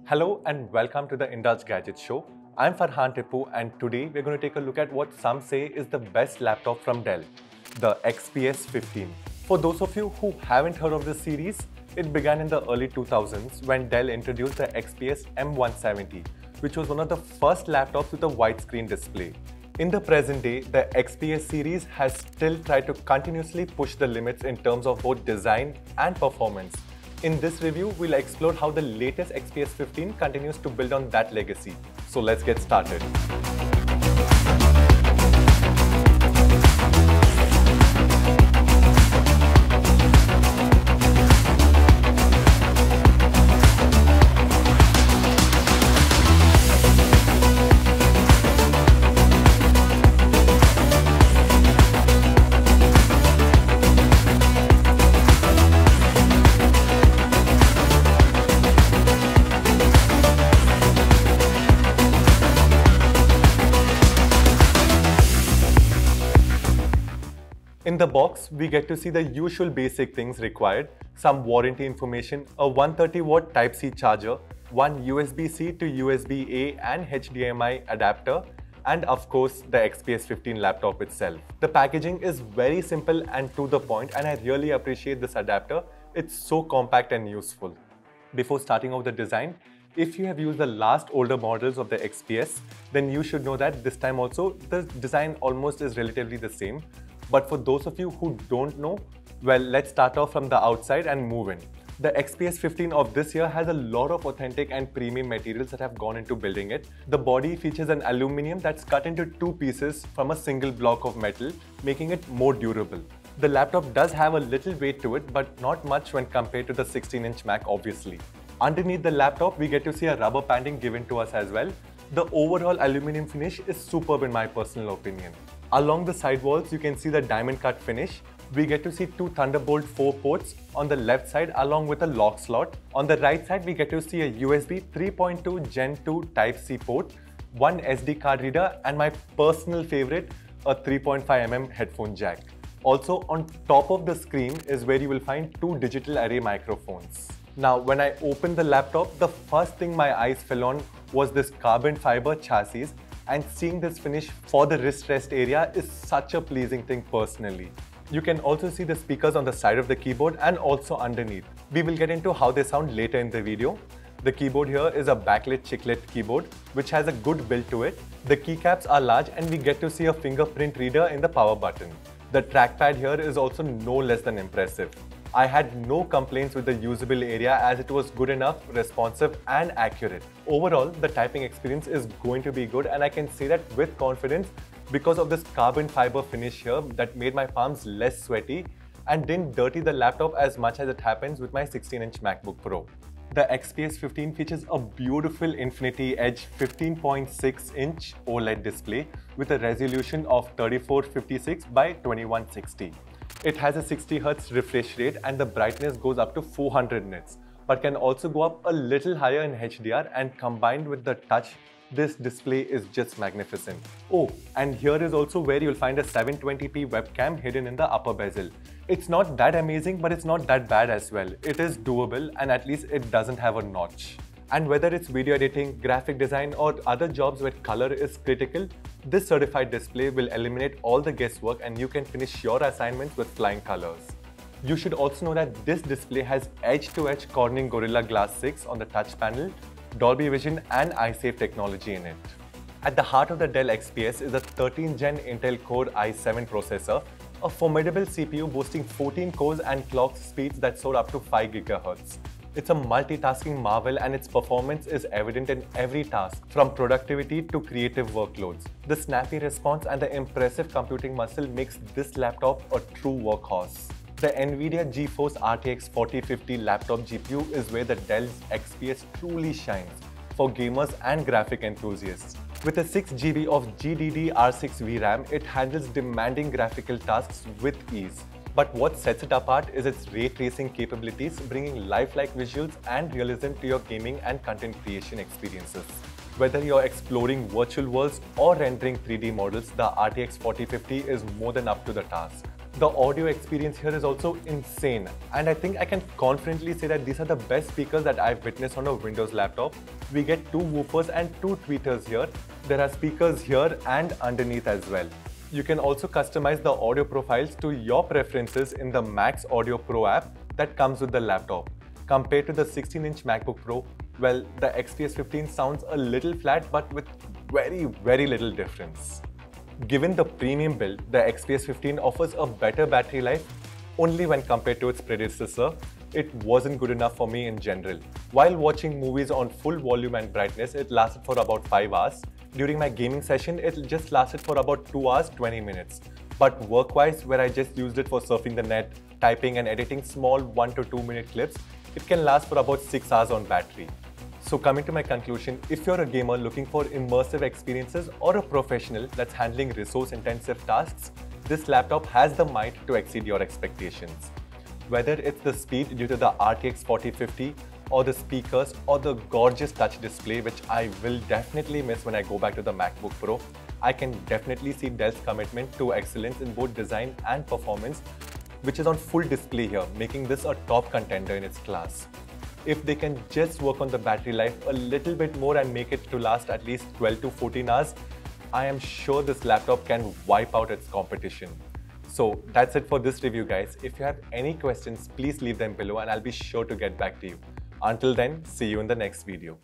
Hello and welcome to the Indulge Gadget Show. I'm Farhaan Tipu and today we're going to take a look at what some say is the best laptop from Dell, the XPS 15. For those of you who haven't heard of this series, it began in the early 2000s when Dell introduced the XPS M170, which was one of the first laptops with a widescreen display. In the present day, the XPS series has still tried to continuously push the limits in terms of both design and performance. In this review, we'll explore how the latest XPS 15 continues to build on that legacy. So let's get started. In the box, we get to see the usual basic things required, some warranty information, a 130-watt Type-C charger, one USB-C to USB-A and HDMI adapter, and of course, the XPS 15 laptop itself. The packaging is very simple and to the point, and I really appreciate this adapter. It's so compact and useful. Before starting off the design, if you have used the last older models of the XPS, then you should know that this time also, the design almost is relatively the same. But for those of you who don't know, well, let's start off from the outside and move in. The XPS 15 of this year has a lot of authentic and premium materials that have gone into building it. The body features an aluminum that's cut into two pieces from a single block of metal, making it more durable. The laptop does have a little weight to it, but not much when compared to the 16-inch Mac, obviously. Underneath the laptop, we get to see a rubber banding given to us as well. The overall aluminum finish is superb in my personal opinion. Along the sidewalls, you can see the diamond cut finish. We get to see two Thunderbolt 4 ports on the left side along with a lock slot. On the right side, we get to see a USB 3.2 Gen 2 Type-C port, one SD card reader, and my personal favorite, a 3.5mm headphone jack. Also, on top of the screen is where you will find two digital array microphones. Now, when I opened the laptop, the first thing my eyes fell on was this carbon fiber chassis, and seeing this finish for the wrist rest area is such a pleasing thing personally. You can also see the speakers on the side of the keyboard and also underneath. We will get into how they sound later in the video. The keyboard here is a backlit chiclet keyboard which has a good build to it. The keycaps are large and we get to see a fingerprint reader in the power button. The trackpad here is also no less than impressive. I had no complaints with the usable area as it was good enough, responsive and accurate. Overall, the typing experience is going to be good and I can say that with confidence because of this carbon fiber finish here that made my palms less sweaty and didn't dirty the laptop as much as it happens with my 16-inch MacBook Pro. The XPS 15 features a beautiful Infinity Edge 15.6-inch OLED display with a resolution of 3456 by 2160. It has a 60Hz refresh rate and the brightness goes up to 400 nits, but can also go up a little higher in HDR, and combined with the touch, this display is just magnificent. Oh, and here is also where you'll find a 720p webcam hidden in the upper bezel. It's not that amazing, but it's not that bad as well. It is doable and at least it doesn't have a notch. And whether it's video editing, graphic design or other jobs where color is critical, this certified display will eliminate all the guesswork and you can finish your assignments with flying colors. You should also know that this display has edge-to-edge Corning Gorilla Glass 6 on the touch panel, Dolby Vision and iSafe technology in it. At the heart of the Dell XPS is a 13th Gen Intel Core i7 processor, a formidable CPU boasting 14 cores and clock speeds that soar up to 5 GHz. It's a multitasking marvel and its performance is evident in every task, from productivity to creative workloads. The snappy response and the impressive computing muscle makes this laptop a true workhorse. The NVIDIA GeForce RTX 4050 laptop GPU is where the Dell's XPS truly shines for gamers and graphic enthusiasts. With a 6GB of GDDR6 VRAM, it handles demanding graphical tasks with ease. But what sets it apart is its ray tracing capabilities, bringing lifelike visuals and realism to your gaming and content creation experiences. Whether you're exploring virtual worlds or rendering 3D models, the RTX 4050 is more than up to the task. The audio experience here is also insane, and I think I can confidently say that these are the best speakers that I've witnessed on a Windows laptop. We get 2 woofers and 2 tweeters here. There are speakers here and underneath as well. You can also customize the audio profiles to your preferences in the Max Audio Pro app that comes with the laptop. Compared to the 16-inch MacBook Pro, well, the XPS 15 sounds a little flat but with very little difference. Given the premium build, the XPS 15 offers a better battery life only when compared to its predecessor. It wasn't good enough for me in general. While watching movies on full volume and brightness, it lasted for about 5 hours. During my gaming session, it just lasted for about 2 hours 20 minutes. But work-wise, where I just used it for surfing the net, typing and editing small 1 to 2 minute clips, it can last for about 6 hours on battery. So coming to my conclusion, if you're a gamer looking for immersive experiences or a professional that's handling resource-intensive tasks, this laptop has the might to exceed your expectations. Whether it's the speed due to the RTX 4050, or the speakers, or the gorgeous touch display, which I will definitely miss when I go back to the MacBook Pro, I can definitely see Dell's commitment to excellence in both design and performance, which is on full display here, making this a top contender in its class. If they can just work on the battery life a little bit more and make it to last at least 12 to 14 hours, I am sure this laptop can wipe out its competition. So that's it for this review, guys. If you have any questions, please leave them below and I'll be sure to get back to you. Until then, see you in the next video.